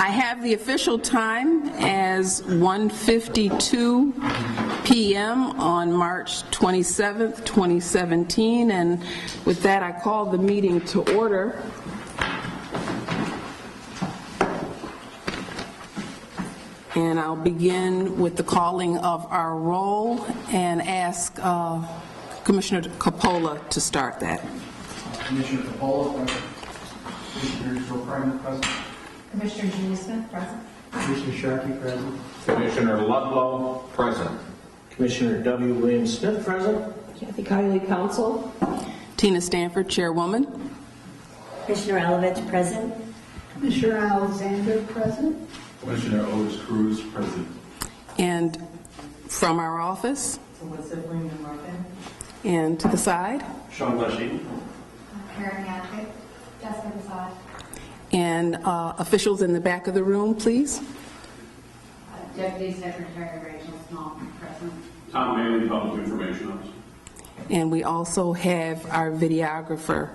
I have the official time as 1:52 p.m. on March 27th, 2017, and with that I call the meeting to order. And I'll begin with the calling of our roll and ask Commissioner Coppola to start that. Commissioner Parole, present. Commissioner Joe Primer, present. Commissioner Gina Smith, present. Commissioner Sharkey, present. Commissioner Ludlow, present. Commissioner W. William Smith, present. Kathy Kiley, counsel. Tina Stanford, chairwoman. Commissioner Alovich, present. Commissioner Alexander, present. Commissioner Otis Cruz, present. And from our office, Elizabeth William Martin. and to the side, Sean Leshy. Karen Yackett. Jessica Prasad. and officials in the back of the room, please. Deputy Secretary Rachel Small, present. Tom Bailey, Public Information Officer. And we also have our videographer,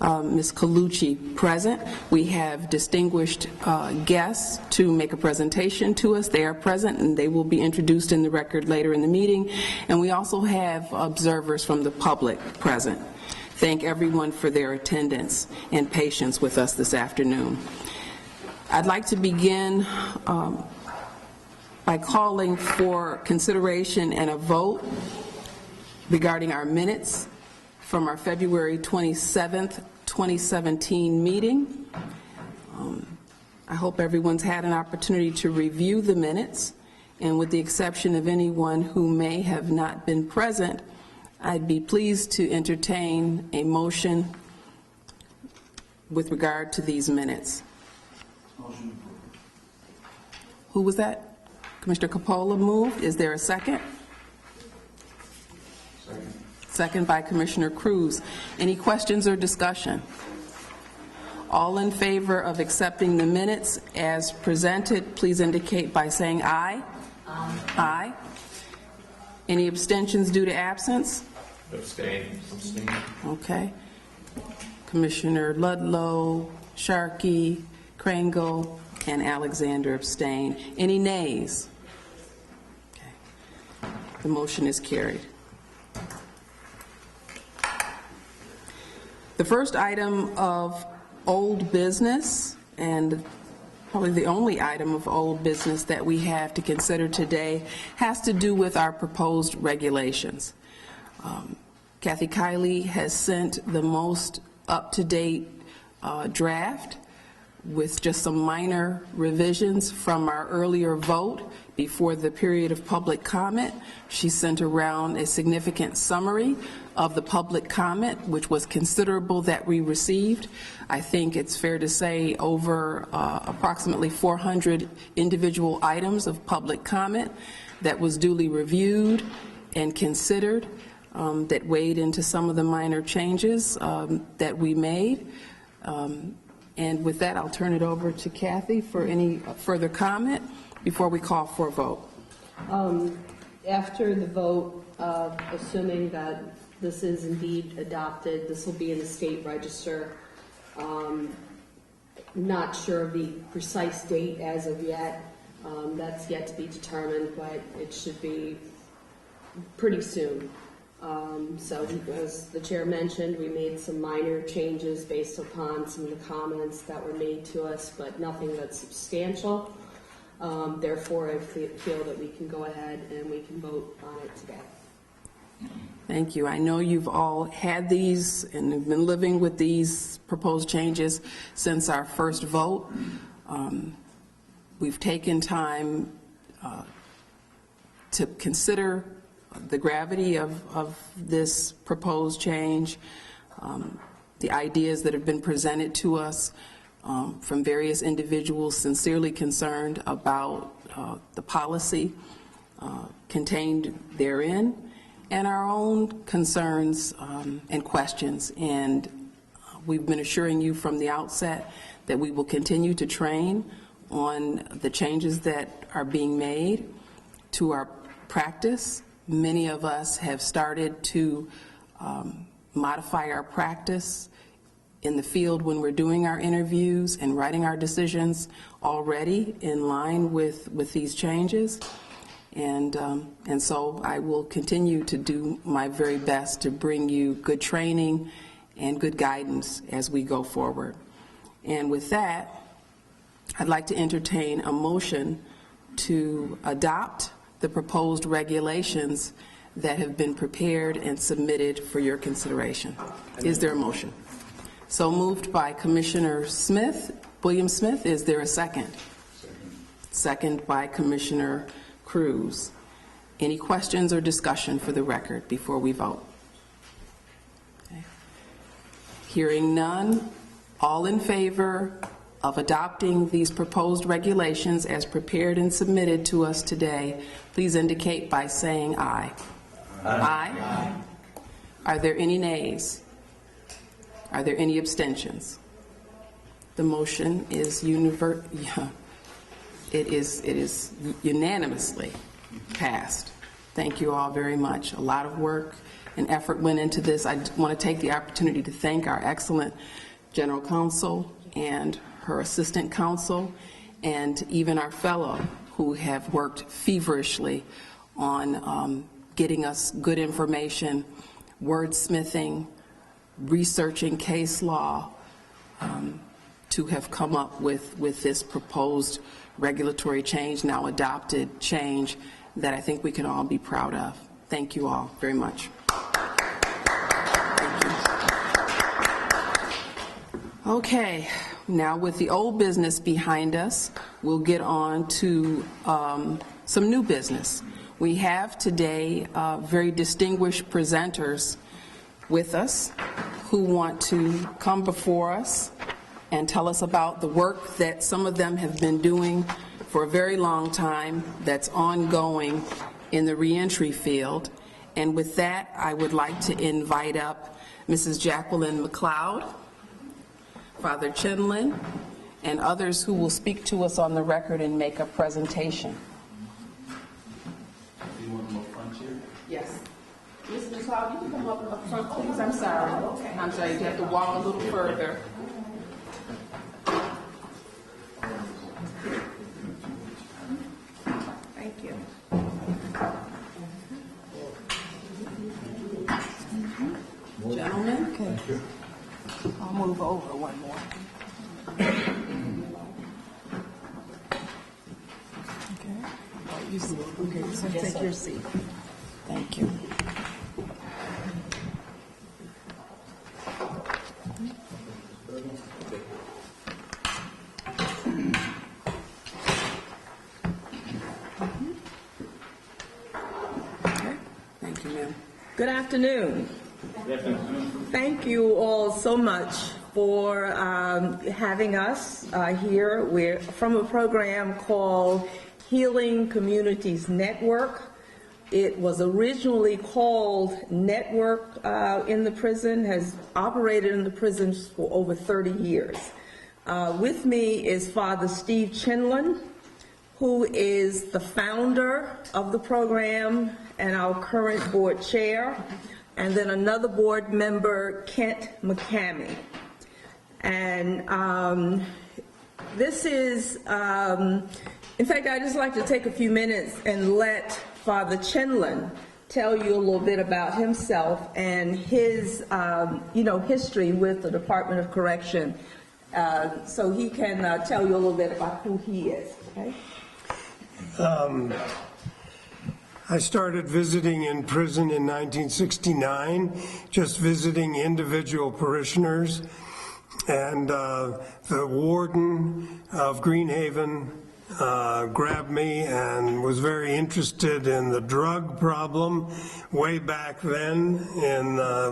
Ms. Colucci, present. We have distinguished guests to make a presentation to us. They are present, and they will be introduced in the record later in the meeting. And we also have observers from the public present. Thank everyone for their attendance and patience with us this afternoon. I'd like to begin by calling for consideration and a vote regarding our minutes from our February 27th, 2017 meeting. I hope everyone's had an opportunity to review the minutes, and with the exception of anyone who may have not been present, I'd be pleased to entertain a motion with regard to these minutes. Motion. Who was that? Commissioner Coppola moved. Is there a second? Second. Second by Commissioner Cruz. Any questions or discussion? All in favor of accepting the minutes as presented, please indicate by saying aye. Aye. Aye. Any abstentions due to absence? Abstain. Okay. Commissioner Ludlow, Sharkey, Krangle, and Alexander abstain. Any nays? Okay. The motion is carried. The first item of old business, and probably the only item of old business that we have to consider today, has to do with our proposed regulations. Kathy Kiley has sent the most up-to-date draft with just some minor revisions from our earlier vote before the period of public comment. She sent around a significant summary of the public comment, which was considerable, that we received. I think it's fair to say over approximately 400 individual items of public comment that was duly reviewed and considered, that weighed into some of the minor changes that we made. And with that, I'll turn it over to Kathy for any further comment before we call for a vote. After the vote, assuming that this is indeed adopted, this will be in the state register. Not sure of the precise date as of yet. That's yet to be determined, but it should be pretty soon. So as the chair mentioned, we made some minor changes based upon some of the comments that were made to us, but nothing that's substantial. Therefore, I feel that we can go ahead and we can vote on it today. Thank you. I know you've all had these and have been living with these proposed changes since our first vote. We've taken time to consider the gravity of this proposed change, the ideas that have been presented to us from various individuals sincerely concerned about the policy contained therein, and our own concerns and questions. And we've been assuring you from the outset that we will continue to train on the changes that are being made to our practice. Many of us have started to modify our practice in the field when we're doing our interviews and writing our decisions already in line with these changes. And so I will continue to do my very best to bring you good training and good guidance as we go forward. And with that, I'd like to entertain a motion to adopt the proposed regulations that have been prepared and submitted for your consideration. Is there a motion? So moved by Commissioner Smith, William Smith. Is there a second? Second by Commissioner Cruz. Any questions or discussion for the record before we vote? Okay. Hearing none, all in favor of adopting these proposed regulations as prepared and submitted to us today, please indicate by saying aye. Aye. Aye. Are there any nays? Are there any abstentions? The motion is it is unanimously passed. Thank you all very much. A lot of work and effort went into this. I want to take the opportunity to thank our excellent General Counsel and her assistant counsel, and even our fellow who have worked feverishly on getting us good information, wordsmithing, researching case law, to have come up with this proposed regulatory change, now adopted change, that I think we can all be proud of. Thank you all very much. Thank you. Okay, now with the old business behind us, we'll get on to some new business. We have today very distinguished presenters with us who want to come before us and tell us about the work that some of them have been doing for a very long time that's ongoing in the reentry field. And with that, I would like to invite up Mrs. Jacqueline McLeod, Father Chinlin, and others who will speak to us on the record and make a presentation. Do you want to go front here? Yes. Mrs. McLeod, you can come up front, please. I'm sorry. Okay. I'm sorry, you have to walk a little further. Thank you. Gentlemen, okay. I'll move over one more. Okay, so take your seat. Thank you. Okay. Thank you, ma'am. Good afternoon. Thank you all so much for having us here. We're from a program called Healing Communities Network. It was originally called Network in the prison, has operated in the prisons for over 30 years. With me is Father Steve Chinlin, who is the founder of the program and our current board chair, and then another board member, Kent McCamey. And this is, in fact, I'd just like to take a few minutes and let Father Chinlin tell you a little bit about himself and his, history with the Department of Correction, so he can tell you a little bit about who he is. Okay? I started visiting in prison in 1969, just visiting individual parishioners, and the warden of Greenhaven grabbed me and was very interested in the drug problem way back then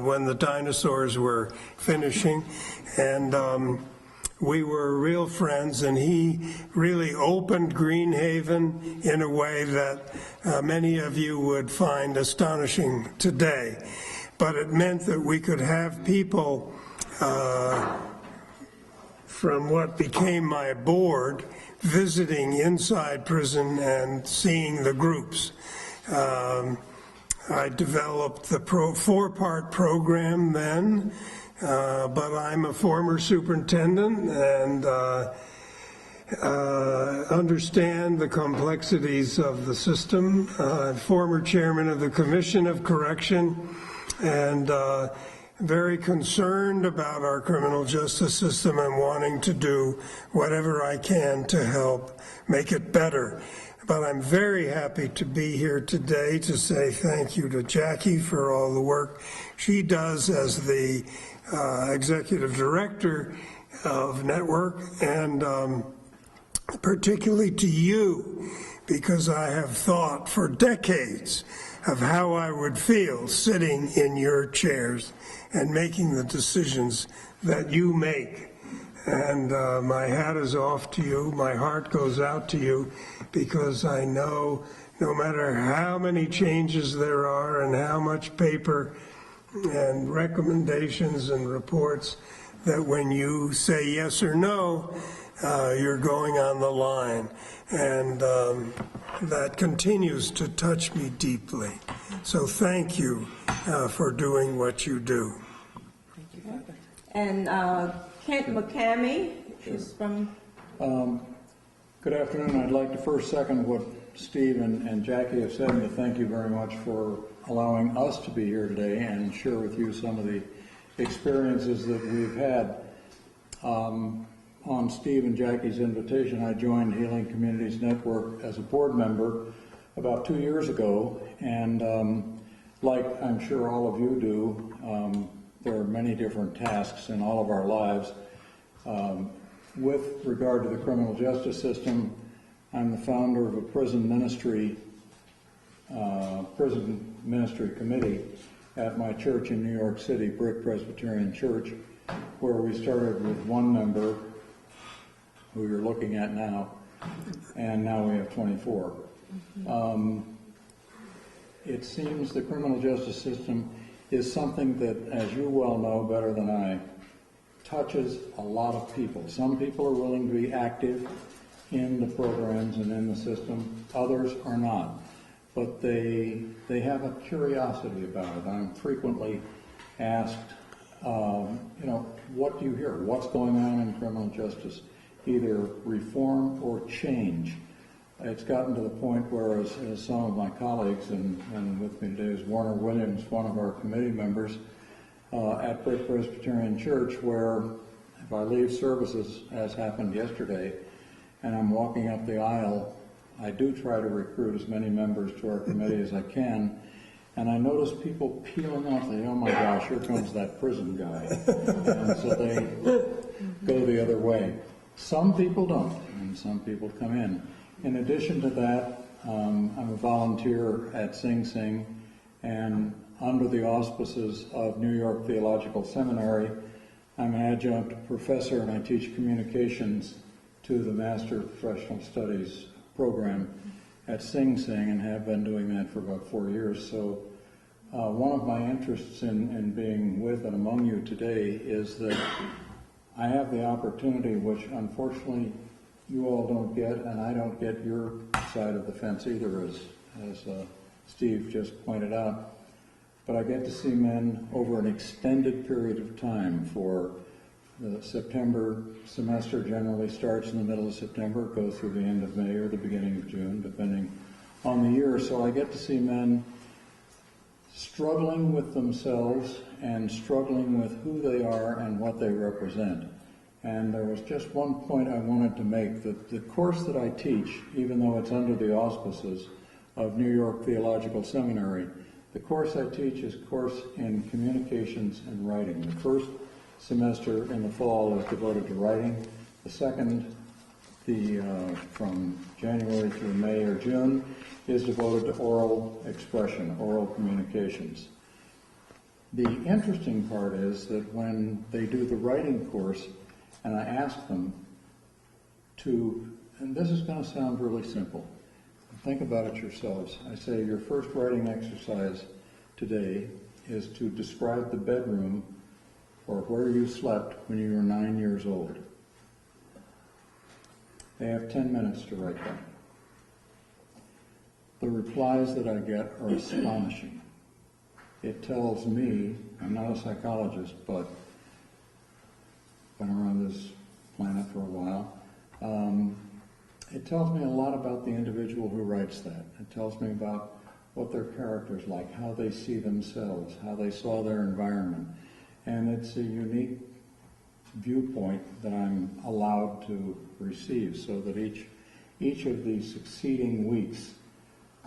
when the dinosaurs were finishing, and we were real friends, and he really opened Greenhaven in a way that many of you would find astonishing today. But it meant that we could have people from what became my board visiting inside prison and seeing the groups. I developed the four-part program then, but I'm a former superintendent and understand the complexities of the system. Former chairman of the Commission of Correction, and very concerned about our criminal justice system and wanting to do whatever I can to help make it better. But I'm very happy to be here today to say thank you to Jackie for all the work she does as the executive director of Network, and particularly to you, because I have thought for decades of how I would feel sitting in your chairs and making the decisions that you make. And my hat is off to you. My heart goes out to you, because I know no matter how many changes there are and how much paper and recommendations and reports, that when you say yes or no, you're going on the line. And that continues to touch me deeply. So thank you for doing what you do. And Kent McCamey is from... Good afternoon. I'd like to first second what Steve and Jackie have said, and to thank you very much for allowing us to be here today and share with you some of the experiences that we've had. On Steve and Jackie's invitation, I joined Healing Communities Network as a board member about 2 years ago, and like I'm sure all of you do, there are many different tasks in all of our lives. With regard to the criminal justice system, I'm the founder of a prison ministry committee at my church in New York City, Brick Presbyterian Church, where we started with one member, who you're looking at now, and now we have 24. It seems the criminal justice system is something that, as you well know better than I, touches a lot of people. Some people are willing to be active in the programs and in the system. Others are not. But they have a curiosity about it. I'm frequently asked, what do you hear? What's going on in criminal justice? Either reform or change. It's gotten to the point where, as some of my colleagues, and with me today is Warner Williams, one of our committee members, at Brick Presbyterian Church, where if I leave services, as happened yesterday, and I'm walking up the aisle, I do try to recruit as many members to our committee as I can, and I notice people peeling off. They, oh my gosh, here comes that prison guy. And so they go the other way. Some people don't, and some people come in. In addition to that, I'm a volunteer at Sing Sing, and under the auspices of New York Theological Seminary, I'm an adjunct professor, and I teach communications to the Master of Professional Studies program at Sing Sing, and have been doing that for about 4 years. So one of my interests in being with and among you today is that I have the opportunity, which unfortunately you all don't get, and I don't get your side of the fence either, as Steve just pointed out. But I get to see men over an extended period of time. For the September semester generally starts in the middle of September, goes through the end of May or the beginning of June, depending on the year. So I get to see men struggling with themselves and struggling with who they are and what they represent. And there was just one point I wanted to make, that the course that I teach, even though it's under the auspices of New York Theological Seminary, the course I teach is a course in communications and writing. The first semester in the fall is devoted to writing. The second, from January through May or June, is devoted to oral expression, oral communications. The interesting part is that when they do the writing course, and I ask them to, and this is going to sound really simple, think about it yourselves. I say your first writing exercise today is to describe the bedroom or where you slept when you were 9 years old. They have 10 minutes to write that. The replies that I get are astonishing. It tells me, I'm not a psychologist, but tells me a lot about the individual who writes that. It tells me about what their character's like, how they see themselves, how they saw their environment. And it's a unique viewpoint that I'm allowed to receive, so that each of these succeeding weeks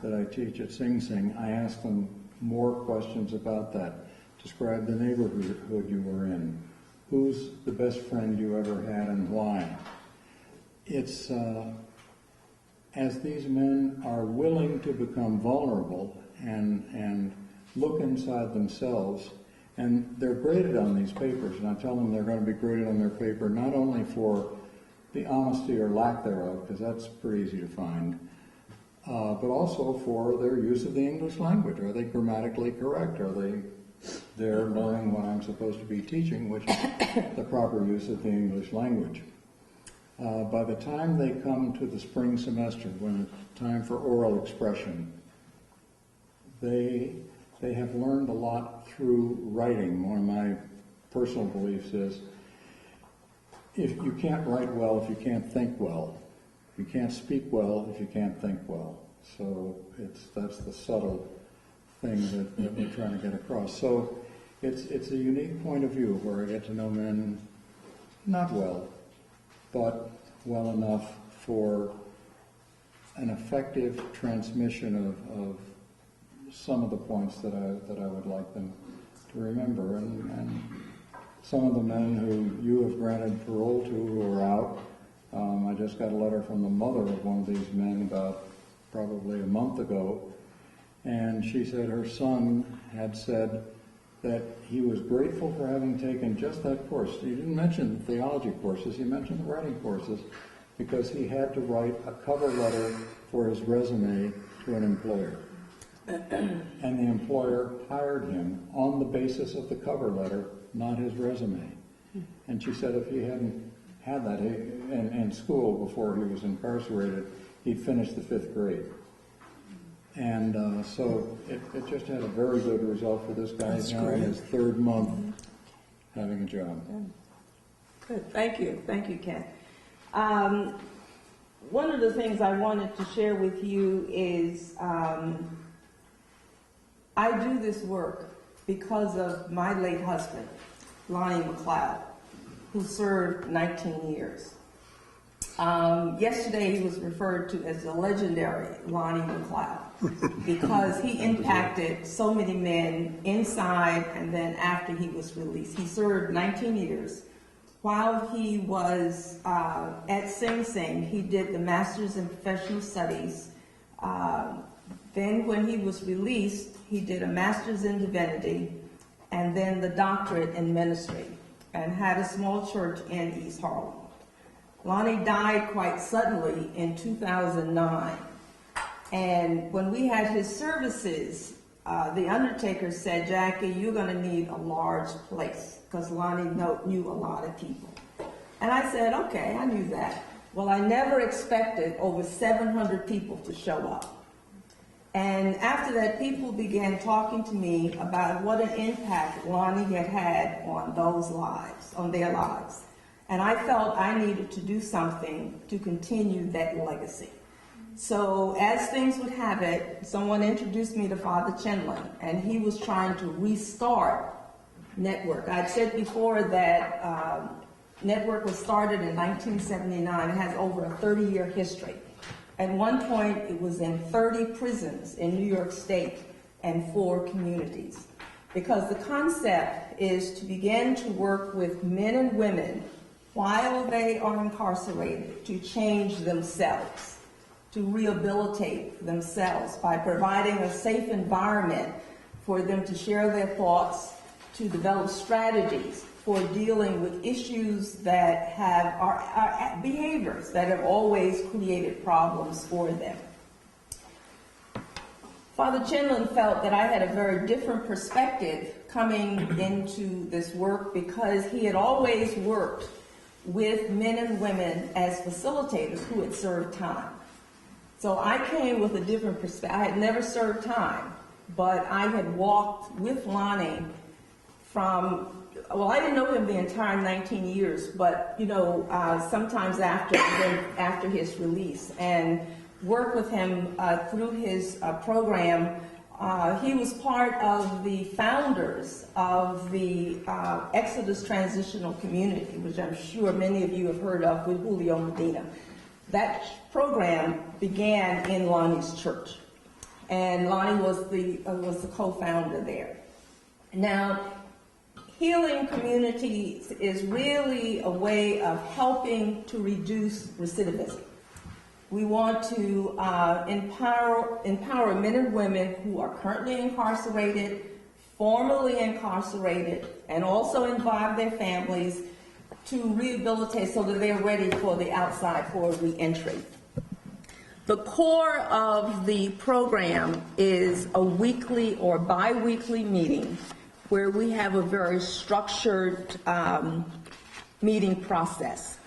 that I teach at Sing Sing, I ask them more questions about that. Describe the neighborhood you were in. Who's the best friend you ever had and why? It's, as these men are willing to become vulnerable and look inside themselves, and they're graded on these papers, and I tell them they're going to be graded on their paper not only for the honesty or lack thereof, because that's pretty easy to find, but also for their use of the English language. Are they grammatically correct? Are they're learning what I'm supposed to be teaching, which is the proper use of the English language? By the time they come to the spring semester, when it's time for oral expression, they have learned a lot through writing. One of my personal beliefs is, if you can't write well if you can't think well. You can't speak well if you can't think well. So that's the subtle thing that we're trying to get across. So it's a unique point of view where I get to know men not well, but well enough for an effective transmission of some of the points that I would like them to remember. And some of the men who you have granted parole to who are out, I just got a letter from the mother of one of these men about probably a month ago, and she said her son had said that he was grateful for having taken just that course. He didn't mention the theology courses, he mentioned the writing courses, because he had to write a cover letter for his resume to an employer. And the employer hired him on the basis of the cover letter, not his resume. And she said if he hadn't had that in school before he was incarcerated, he'd finished the 5th grade. And so it just had a very good result for this guy. He's now in his 3rd month having a job. Good. Thank you, Ken. One of the things I wanted to share with you is I do this work because of my late husband, Lonnie McLeod, who served 19 years. Yesterday he was referred to as the legendary Lonnie McLeod because he impacted so many men inside and then after he was released. He served 19 years. While he was at Sing Sing, he did the Master's in Professional Studies. Then when he was released, he did a Master's in Divinity and then the Doctorate in Ministry and had a small church in East Harlem. Lonnie died quite suddenly in 2009. And when we had his services, the undertaker said, Jackie, you're going to need a large place because Lonnie knew a lot of people. And I said, okay, I knew that. Well, I never expected over 700 people to show up. And after that, people began talking to me about what an impact Lonnie had had on those lives, on their lives. And I felt I needed to do something to continue that legacy. So as things would have it, someone introduced me to Father Chenlin, and he was trying to restart Network. I'd said before that Network was started in 1979. It has over a 30-year history. At one point, it was in 30 prisons in New York State and 4 communities. Because the concept is to begin to work with men and women while they are incarcerated to change themselves, to rehabilitate themselves by providing a safe environment for them to share their thoughts, to develop strategies for dealing with issues that are behaviors that have always created problems for them. Father Chenlin felt that I had a very different perspective coming into this work because he had always worked with men and women as facilitators who had served time. So I came with a different perspective. I had never served time, but I had walked with Lonnie from well, I didn't know him the entire 19 years, but, sometimes after his release, and worked with him through his program. He was part of the founders of the Exodus Transitional Community, which I'm sure many of you have heard of, with Julio Medina. That program began in Lonnie's church, and Lonnie was the co-founder there. Now, healing communities is really a way of helping to reduce recidivism. We want to empower men and women who are currently incarcerated, formerly incarcerated, and also involve their families to rehabilitate so that they're ready for the outside, for reentry. The core of the program is a weekly or bi-weekly meeting where we have a very structured meeting process.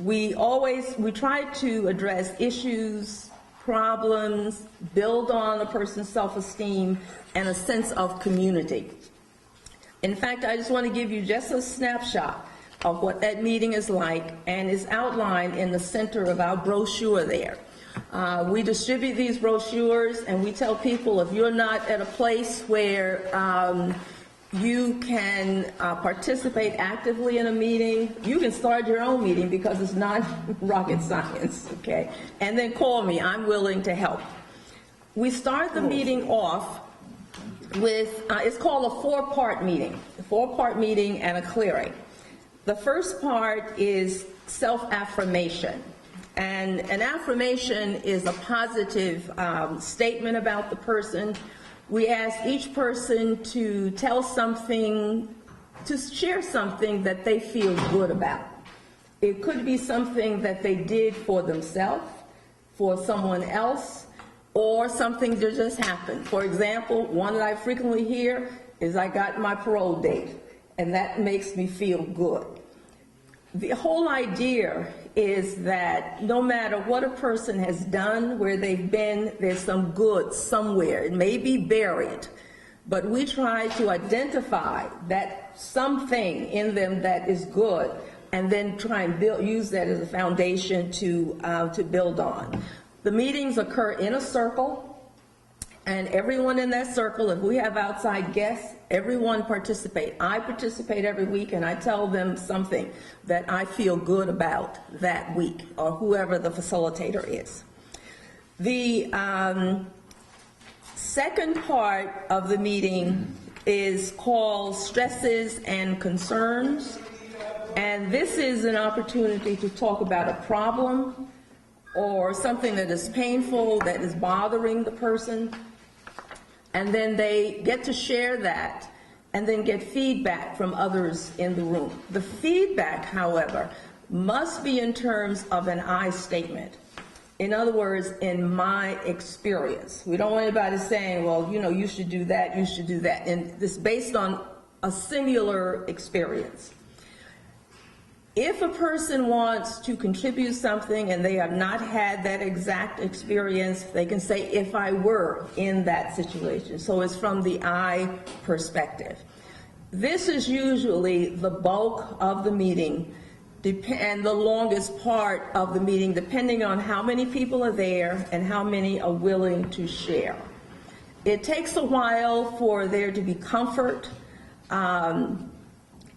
We try to address issues, problems, build on a person's self-esteem, and a sense of community. In fact, I just want to give you just a snapshot of what that meeting is like, and is outlined in the center of our brochure there. We distribute these brochures, and we tell people, if you're not at a place where you can participate actively in a meeting, you can start your own meeting, because it's not rocket science, okay? And then call me, I'm willing to help. We start the meeting off with, it's called a four-part meeting and a clearing. The first part is self-affirmation. And an affirmation is a positive statement about the person. We ask each person to tell something, to share something that they feel good about. It could be something that they did for themselves, for someone else, or something that just happened. For example, one that I frequently hear is, I got my parole date, and that makes me feel good. The whole idea is that no matter what a person has done, where they've been, there's some good somewhere. It may be buried, but we try to identify that something in them that is good, and then try and use that as a foundation to build on. The meetings occur in a circle, and everyone in that circle, if we have outside guests, everyone participate. I participate every week, and I tell them something that I feel good about that week, or whoever the facilitator is. The second part of the meeting is called Stresses and Concerns, and this is an opportunity to talk about a problem or something that is painful, that is bothering the person, and then they get to share that and then get feedback from others in the room. The feedback, however, must be in terms of an I statement. In other words, in my experience. We don't want anybody saying, well, you should do that, you should do that. And this is based on a singular experience. If a person wants to contribute something and they have not had that exact experience, they can say, if I were in that situation. So it's from the I perspective. This is usually the bulk of the meeting and the longest part of the meeting, depending on how many people are there and how many are willing to share. It takes a while for there to be comfort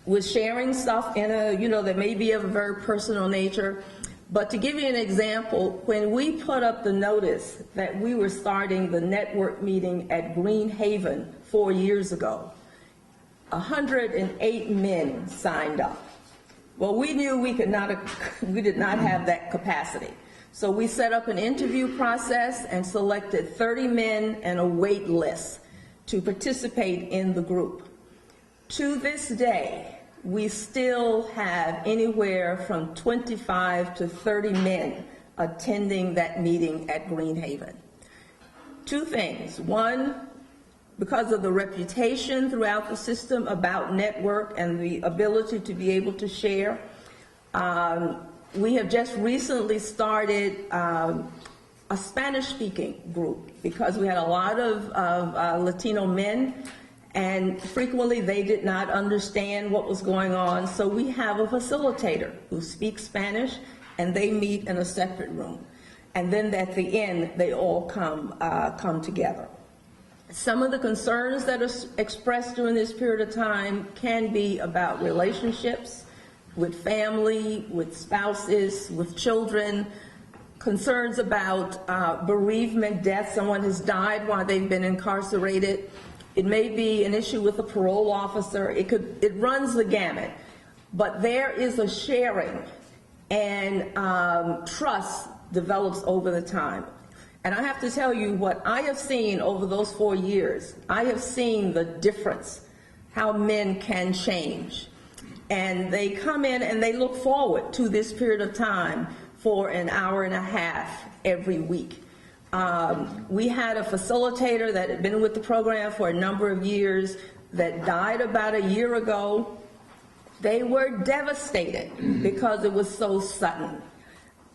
with sharing stuff in that may be of a very personal nature. But to give you an example, when we put up the notice that we were starting the network meeting at Green Haven 4 years ago, 108 men signed up. Well, we knew we did not have that capacity. So we set up an interview process and selected 30 men and a wait list to participate in the group. To this day, we still have anywhere from 25 to 30 men attending that meeting at Green Haven. Two things. One, because of the reputation throughout the system about network and the ability to be able to share. We have just recently started a Spanish-speaking group because we had a lot of Latino men And frequently, they did not understand what was going on, so we have a facilitator who speaks Spanish, and they meet in a separate room. And then at the end, they all come together. Some of the concerns that are expressed during this period of time can be about relationships with family, with spouses, with children, concerns about bereavement, death. Someone has died while they've been incarcerated. It may be an issue with a parole officer. It runs the gamut. But there is a sharing, and trust develops over the time. And I have to tell you what I have seen over those 4 years. I have seen the difference, how men can change. And they come in and they look forward to this period of time for an hour and a half every week. We had a facilitator that had been with the program for a number of years that died about a year ago. They were devastated because it was so sudden.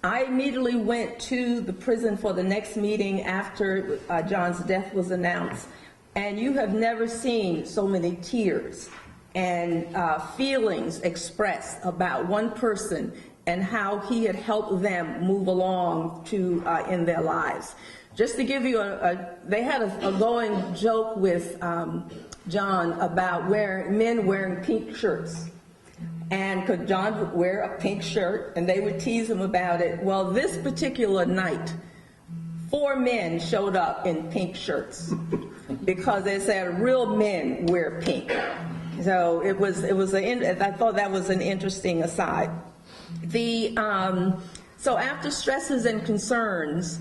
I immediately went to the prison for the next meeting after John's death was announced, and you have never seen so many tears and feelings expressed about one person and how he had helped them move along in their lives. Just to give you they had a going joke with John about men wearing pink shirts. And could John wear a pink shirt, and they would tease him about it. Well, this particular night, 4 men showed up in pink shirts because they said real men wear pink. So I thought that was an interesting aside. So after stresses and concerns,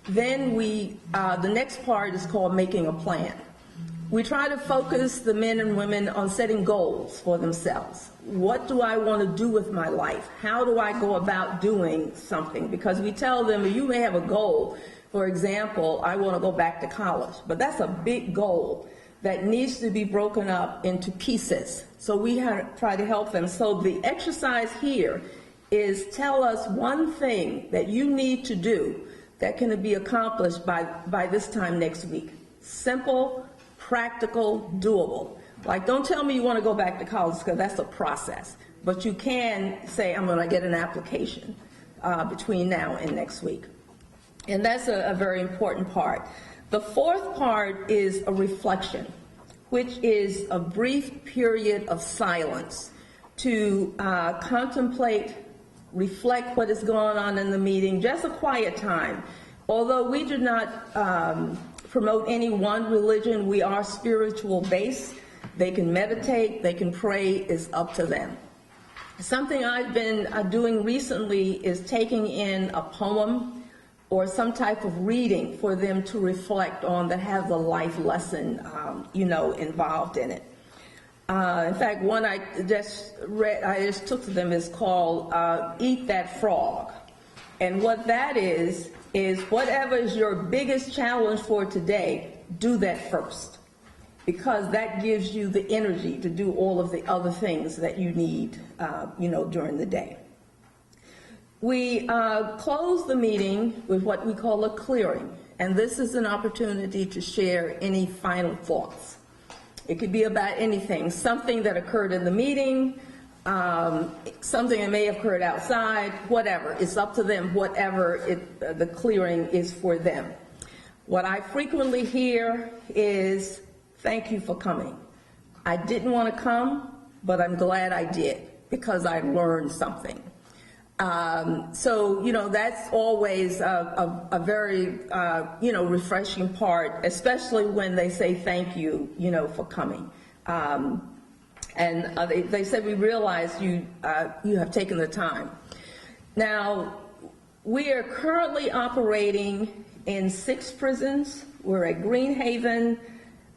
then the next part is called making a plan. We try to focus the men and women on setting goals for themselves. What do I want to do with my life? How do I go about doing something? Because we tell them, you may have a goal. For example, I want to go back to college, but that's a big goal that needs to be broken up into pieces. So we try to help them. So the exercise here is tell us one thing that you need to do that can be accomplished by this time next week. Simple, practical, doable. Like, don't tell me you want to go back to college, because that's a process. But you can say, I'm going to get an application between now and next week. And that's a very important part. The fourth part is a reflection, which is a brief period of silence to contemplate, reflect what is going on in the meeting, just a quiet time. Although we do not promote any one religion, we are spiritual based. They can meditate, they can pray, it's up to them. Something I've been doing recently is taking in a poem or some type of reading for them to reflect on that has a life lesson, involved in it. In fact, one I just took to them is called Eat That Frog. And what that is whatever is your biggest challenge for today, do that first. Because that gives you the energy to do all of the other things that you need, during the day. We close the meeting with what we call a clearing, and this is an opportunity to share any final thoughts. It could be about anything, something that occurred in the meeting, something that may have occurred outside, whatever. It's up to them, whatever the clearing is for them. What I frequently hear is, thank you for coming. I didn't want to come, but I'm glad I did because I learned something. That's always a very, refreshing part, especially when they say thank you, for coming. They said, we realize you have taken the time. Now, we are currently operating in 6 prisons. We're at Greenhaven,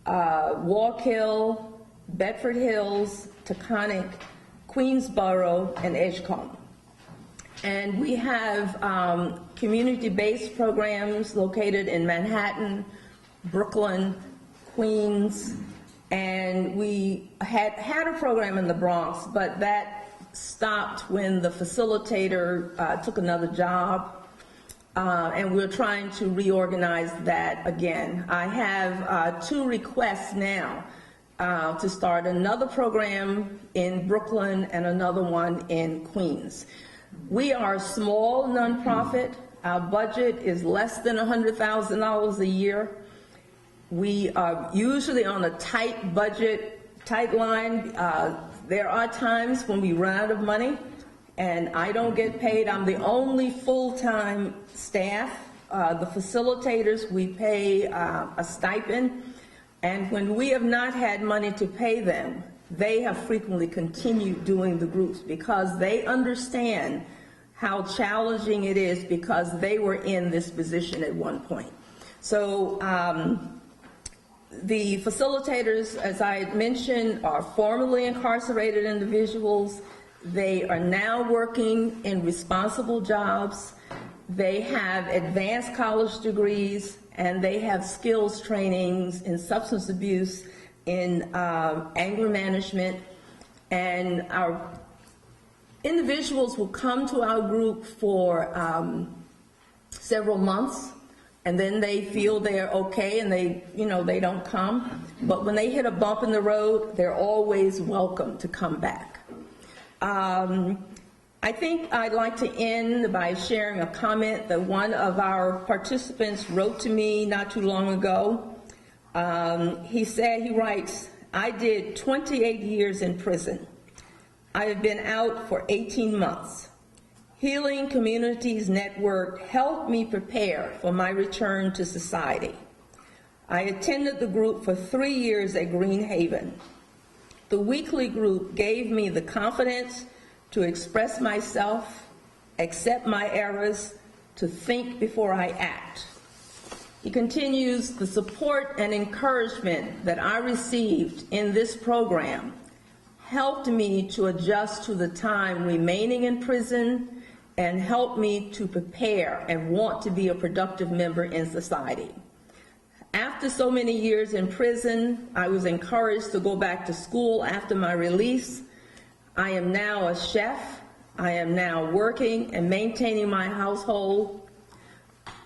Walk Hill, Bedford Hills, Taconic, Queensboro, and Edgecombe. And we have community-based programs located in Manhattan, Brooklyn, Queens, and we had a program in the Bronx, but that stopped when the facilitator took another job, and we're trying to reorganize that again. I have 2 requests now to start another program in Brooklyn and another one in Queens. We are a small nonprofit. Our budget is less than $100,000 a year. We are usually on a tight budget, tight line. There are times when we run out of money and I don't get paid. I'm the only full-time staff. The facilitators, we pay a stipend. And when we have not had money to pay them, they have frequently continued doing the groups because they understand how challenging it is because they were in this position at one point. So the facilitators, as I had mentioned, are formerly incarcerated individuals. They are now working in responsible jobs. They have advanced college degrees, and they have skills trainings in substance abuse, in anger management, and our individuals will come to our group for several months, and then they feel they're okay and they don't come. But when they hit a bump in the road, they're always welcome to come back. I think I'd like to end by sharing a comment that one of our participants wrote to me not too long ago. He writes, "I did 28 years in prison. I have been out for 18 months. Healing Communities Network helped me prepare for my return to society. I attended the group for 3 years at Green Haven. The weekly group gave me the confidence to express myself, accept my errors, to think before I act." He continues, "The support and encouragement that I received in this program helped me to adjust to the time remaining in prison and helped me to prepare and want to be a productive member in society. After so many years in prison, I was encouraged to go back to school after my release. I am now a chef. I am now working and maintaining my household.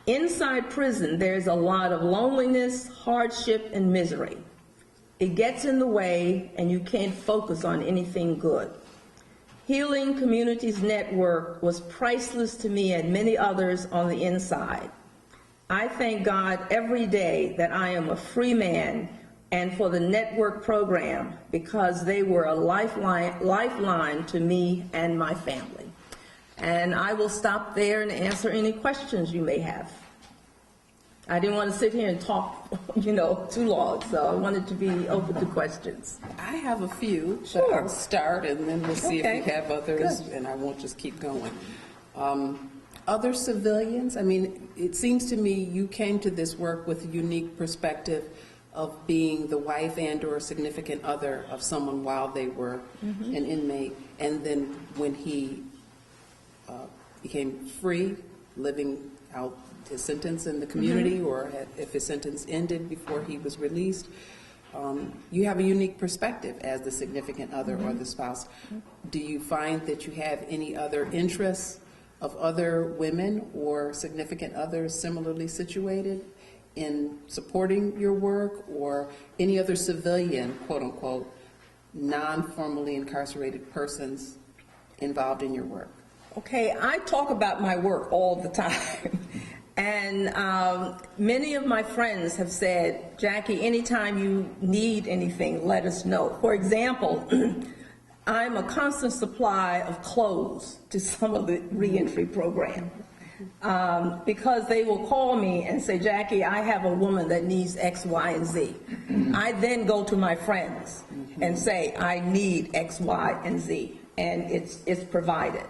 Inside prison, there's a lot of loneliness, hardship, and misery. It gets in the way, and you can't focus on anything good. Healing Communities Network was priceless to me and many others on the inside. I thank God every day that I am a free man and for the network program because they were a lifeline to me and my family." And I will stop there and answer any questions you may have. I didn't want to sit here and talk, too long, so I wanted to be open to questions. I have a few, but Sure. I'll start and then we'll see Okay. if we have others, Good. and I won't just keep going. Other civilians, it seems to me you came to this work with a unique perspective of being the wife and or significant other of someone while they were an inmate, and then when he became free, living out his sentence in the community, or if his sentence ended before he was released, you have a unique perspective as the significant other or the spouse. Do you find that you have any other interests of other women or significant others similarly situated in supporting your work, or any other civilian, quote unquote, non-formally incarcerated persons involved in your work? Okay, I talk about my work all the time. And many of my friends have said, "Jackie, anytime you need anything, let us know." For example, I'm a constant supply of clothes to some of the reentry program because they will call me and say, "Jackie, I have a woman that needs X, Y, and Z." I then go to my friends and say, "I need X, Y, and Z," and it's provided.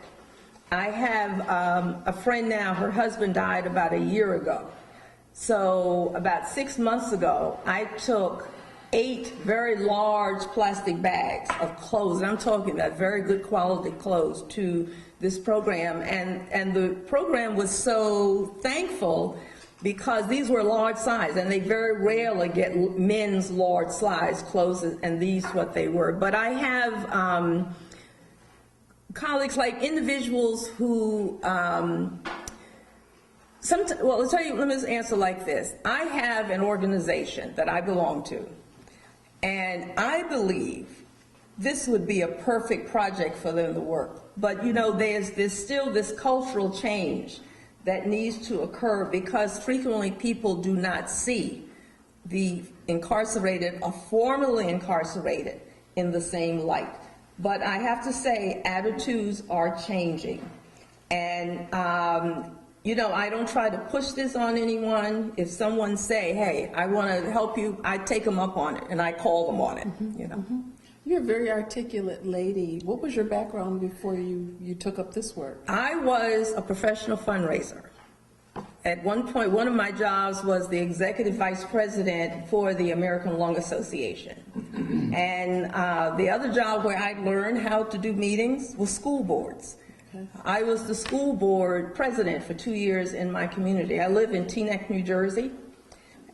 I have a friend now, her husband died about a year ago. So about 6 months ago, I took 8 very large plastic bags of clothes, and I'm talking about very good quality clothes, to this program. And the program was so thankful because these were large size, and they very rarely get men's large size clothes, and these what they were. But I have colleagues, like individuals who, let me answer like this. I have an organization that I belong to, And I believe this would be a perfect project for them to work. But you know, there's still this cultural change that needs to occur, because frequently people do not see the incarcerated or formerly incarcerated in the same light. But I have to say, attitudes are changing. And, you know, I don't try to push this on anyone. If someone say, hey, I want to help you, I take them up on it and I call them on it, you know. You're a very articulate lady. What was your background before you took up this work? I was a professional fundraiser. At one point, one of my jobs was the executive vice president for the American Lung Association. And the other job where I learned how to do meetings was school boards. Okay. I was the school board president for 2 years in my community. I live in Teaneck, New Jersey.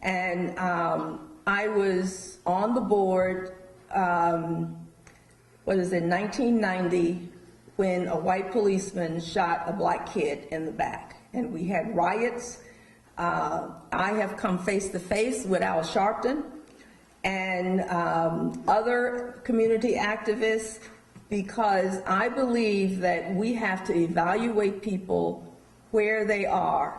And I was on the board, 1990, when a white policeman shot a black kid in the back. And we had riots. I have come face to face with Al Sharpton and other community activists, because I believe that we have to evaluate people where they are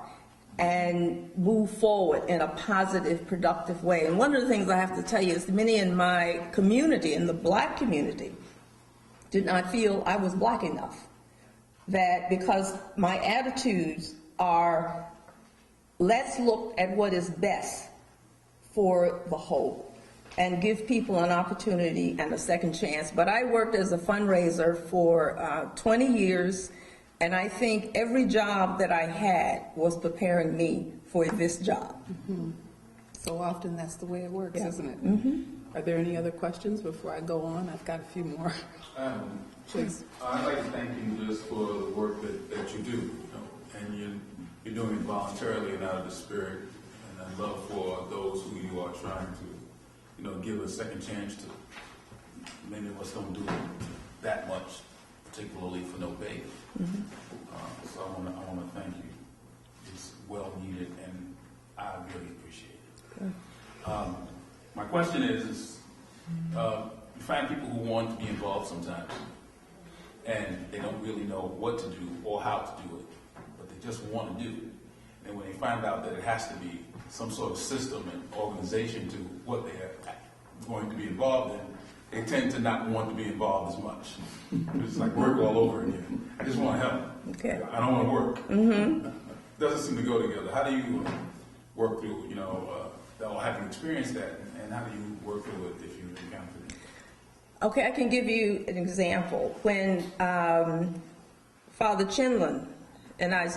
and move forward in a positive, productive way. And one of the things I have to tell you is many in my community, in the black community, did not feel I was black enough. That because my attitudes are, let's look at what is best for the whole and give people an opportunity and a second chance. But I worked as a fundraiser for 20 years, and I think every job that I had was preparing me for this job. Mm-hmm. So often that's the way it works, Yeah. isn't it? Mm-hmm. Are there any other questions before I go on? I've got a few more. Please. I'd like to thank you just for the work that you do, and you're doing it voluntarily and out of the spirit, and I love for those who you are trying to, give a second chance to. Many of us don't do that much, particularly for no pay. Mm-hmm. So I want to thank you. It's well needed, and I really appreciate it. Good. My question is you find people who want to be involved sometimes, and they don't really know what to do or how to do it, but they just want to do it. And when they find out that it has to be some sort of system and organization to what they are going to be involved in, they tend to not want to be involved as much. It's like work all over again. I just want to help. Okay. I don't want to work. Mm-hmm. Doesn't seem to go together. How do you work through, or having experienced that, and how do you work through it if you encounter it? Okay, I can give you an example. When Father Chinlin and I,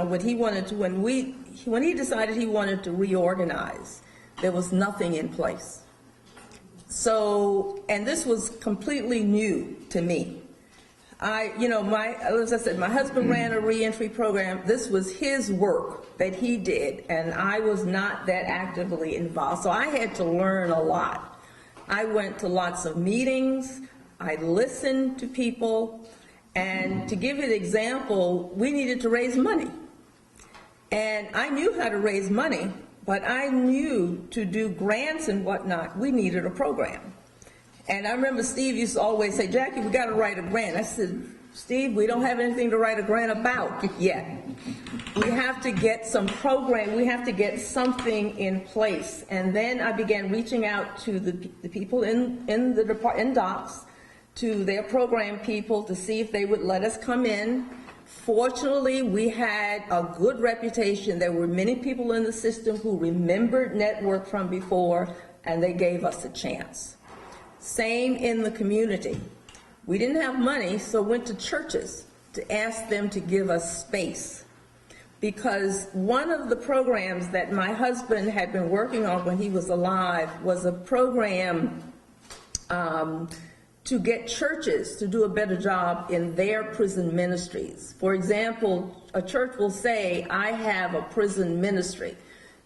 what he wanted to, when he decided he wanted to reorganize, there was nothing in place. So, and this was completely new to me. As I said, my husband ran a reentry program. This was his work that he did, and I was not that actively involved. So I had to learn a lot. I went to lots of meetings. I listened to people. And to give you an example, we needed to raise money. And I knew how to raise money, but I knew to do grants and whatnot, we needed a program. And I remember Steve used to always say, Jackie, we got to write a grant. I said, Steve, we don't have anything to write a grant about yet. We have to get some program, we have to get something in place. And then I began reaching out to the people in DOCS, to their program people, to see if they would let us come in. Fortunately, we had a good reputation. There were many people in the system who remembered Network from before, and they gave us a chance. Same in the community. We didn't have money, so went to churches to ask them to give us space. Because one of the programs that my husband had been working on when he was alive was a program to get churches to do a better job in their prison ministries. For example, a church will say, I have a prison ministry.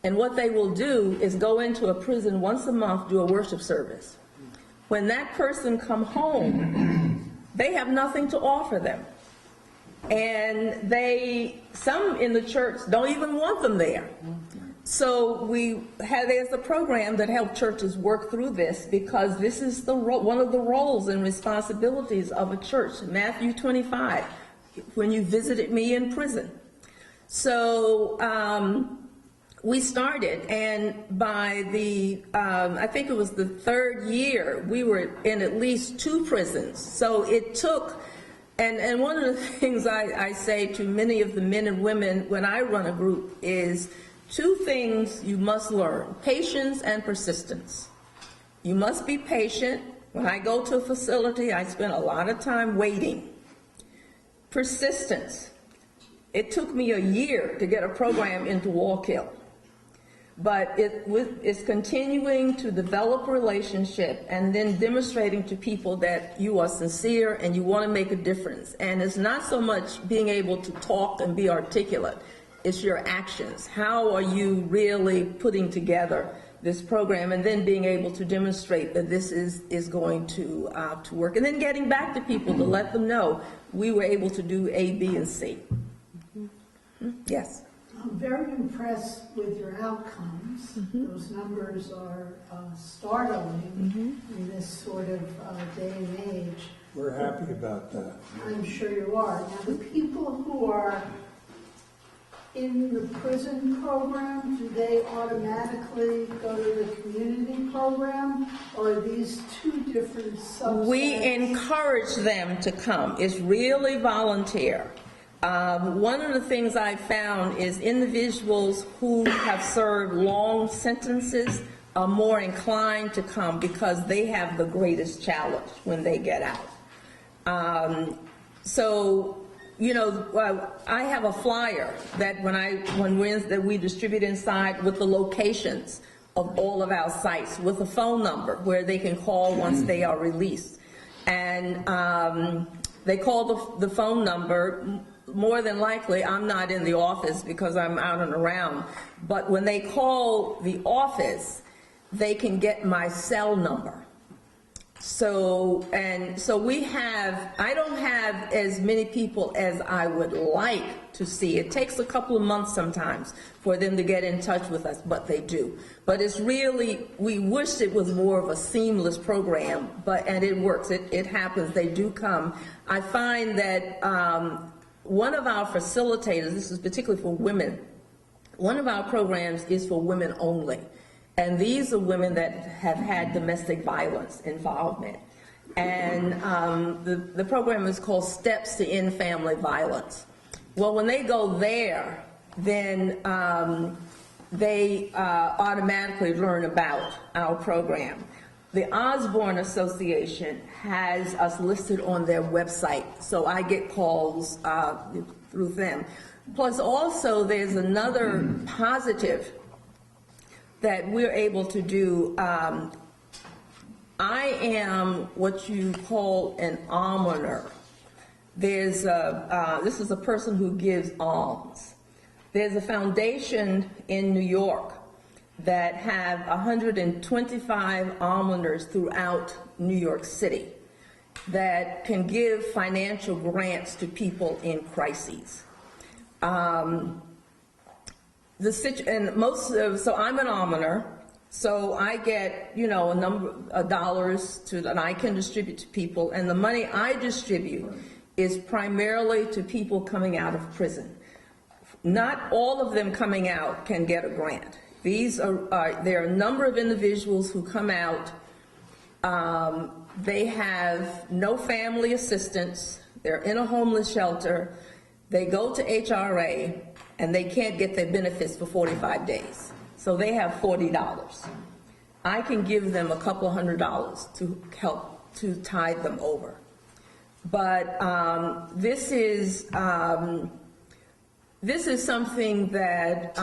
And what they will do is go into a prison once a month, do a worship service. When that person come home, they have nothing to offer them. And some in the church don't even want them there. So there's a program that helps churches work through this, because this is one of the roles and responsibilities of a church. Matthew 25, when you visited me in prison. So we started, and by I think it was the third year, we were in at least 2 prisons. So it took, and one of the things I say to many of the men and women when I run a group is 2 things you must learn: patience and persistence. You must be patient. When I go to a facility, I spend a lot of time waiting. Persistence. It took me a year to get a program into Wallkill. But it's continuing to develop a relationship and then demonstrating to people that you are sincere and you want to make a difference. And it's not so much being able to talk and be articulate, it's your actions. How are you really putting together this program, and then being able to demonstrate that this is going to work. And then getting back to people to let them know we were able to do A, B, and C. Yes. I'm very impressed with your outcomes. Those numbers are startling in this sort of day and age. We're happy about that. I'm sure you are. Now, the people who are in the prison program, do they automatically go to the community program, or are these 2 different subsets? We encourage them to come. It's really volunteer. One of the things I found is individuals who have served long sentences are more inclined to come because they have the greatest challenge when they get out. So, you know, I have a flyer that that we distribute inside with the locations of all of our sites, with a phone number where they can call once they are released. And they call the phone number. More than likely, I'm not in the office because I'm out and around, but when they call the office, they can get my cell number. So I don't have as many people as I would like to see. It takes a couple of months sometimes for them to get in touch with us, but they do. But it's really, we wish it was more of a seamless program, and it works. It happens. They do come. I find that one of our facilitators, this is particularly for women, one of our programs is for women only. And these are women that have had domestic violence involvement. And the program is called Steps to End Family Violence. Well, when they go there, then they automatically learn about our program. The Osborne Association has us listed on their website, so I get calls through them. Plus also there's another positive that we're able to do. I am what you call an almoner. There's this is a person who gives alms. There's a foundation in New York that have 125 almoners throughout New York City that can give financial grants to people in crises. So I'm an almoner, so I get, you know, a number of dollars that I can distribute to people, and the money I distribute is primarily to people coming out of prison. Not all of them coming out can get a grant. There are a number of individuals who come out, they have no family assistance, they're in a homeless shelter, they go to HRA, and they can't get their benefits for 45 days. So they have $40. I can give them a couple $100 to help to tide them over. But this is something that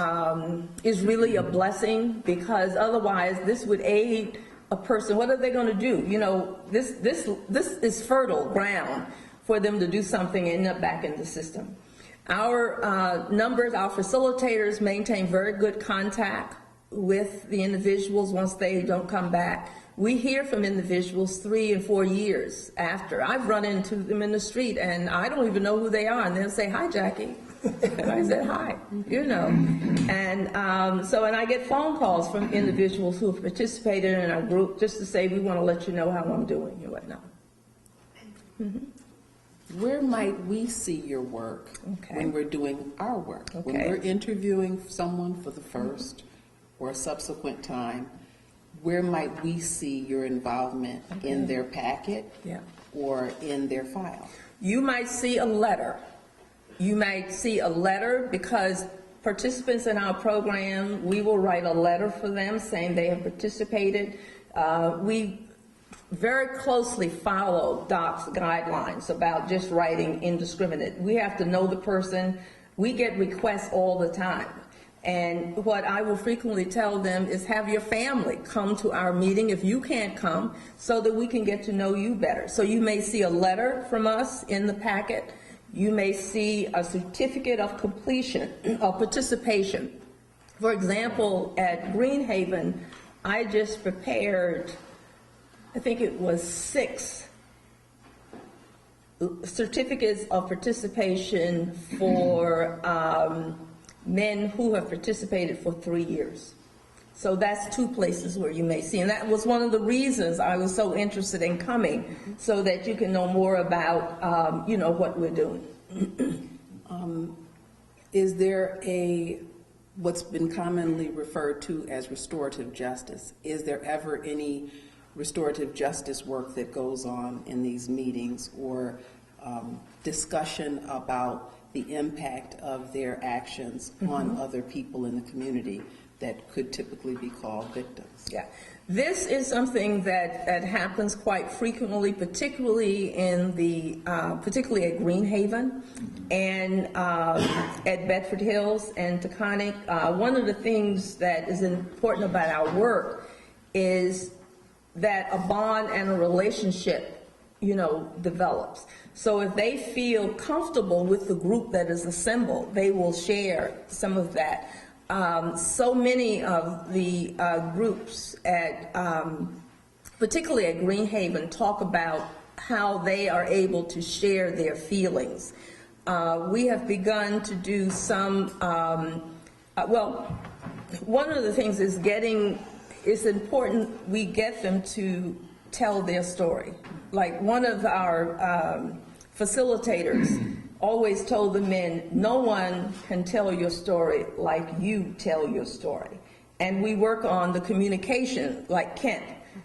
is really a blessing, because otherwise this would aid a person. What are they going to do? You know, this is fertile ground for them to do something and end up back in the system. Our numbers, our facilitators maintain very good contact with the individuals once they don't come back. We hear from individuals 3 and 4 years after. I've run into them in the street and I don't even know who they are, and they'll say, "Hi, Jackie." And I said, "Hi," you know. And and I get phone calls from individuals who have participated in our group just to say, "We want to let you know how I'm doing," and whatnot. Where might we see your work when we're doing our work? When we're interviewing someone for the first or a subsequent time, where might we see your involvement in their packet or in their file? You might see a letter. You might see a letter because participants in our program, we will write a letter for them saying they have participated. We very closely follow DOC's guidelines about just writing indiscriminate. We have to know the person. We get requests all the time. And what I will frequently tell them is have your family come to our meeting if you can't come so that we can get to know you better. So you may see a letter from us in the packet. You may see a certificate of completion, of participation. For example, at Greenhaven, I just prepared, I think it was 6 certificates of participation for men who have participated for 3 years. So that's 2 places where you may see. And that was one of the reasons I was so interested in coming, so that you can know more about, what we're doing. Is there what's been commonly referred to as restorative justice? Is there ever any restorative justice work that goes on in these meetings, or discussion about the impact of their actions on other people in the community that could typically be called victims? Yeah, this is something that happens quite frequently, particularly particularly at Greenhaven and at Bedford Hills and Taconic. One of the things that is important about our work is that a bond and a relationship develops. So if they feel comfortable with the group that is assembled, they will share some of that. So many of the groups particularly at Greenhaven, talk about how they are able to share their feelings. We have begun to do some, one of the things is it's important we get them to tell their story. Like one of our facilitators always told the men, no one can tell your story like you tell your story. And we work on the communication, like Kent,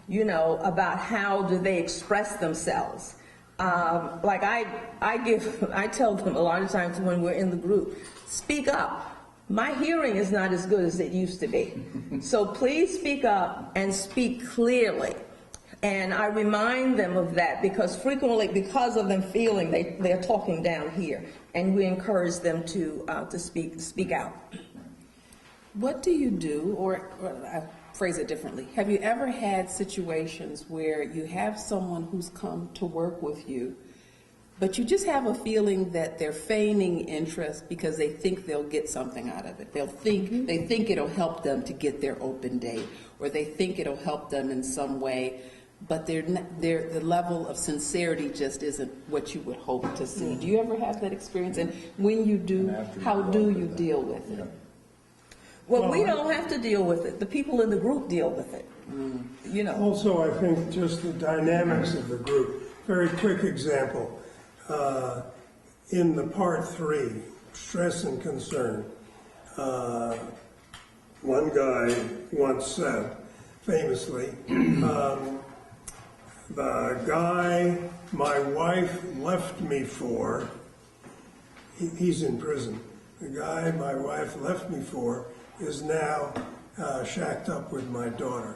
about how do they express themselves. Like I tell them a lot of times when we're in the group, speak up. My hearing is not as good as it used to be. So please speak up and speak clearly. And I remind them of that because frequently, because of them feeling they're talking down here, and we encourage them to speak out. What do you do, or I phrase it differently, have you ever had situations where you have someone who's come to work with you, but you just have a feeling that they're feigning interest because they think they'll get something out of it. They think it'll help them to get their open date, or they think it'll help them in some way, but the level of sincerity just isn't what you would hope to see. Do you ever have that experience? And when you do, how do you deal with it? Well, we don't have to deal with it. The people in the group deal with it. Also, I think just the dynamics of the group. Very quick example. In the part 3, stress and concern, one guy once said, famously, the guy my wife left me for, he's in prison. The guy my wife left me for is now shacked up with my daughter.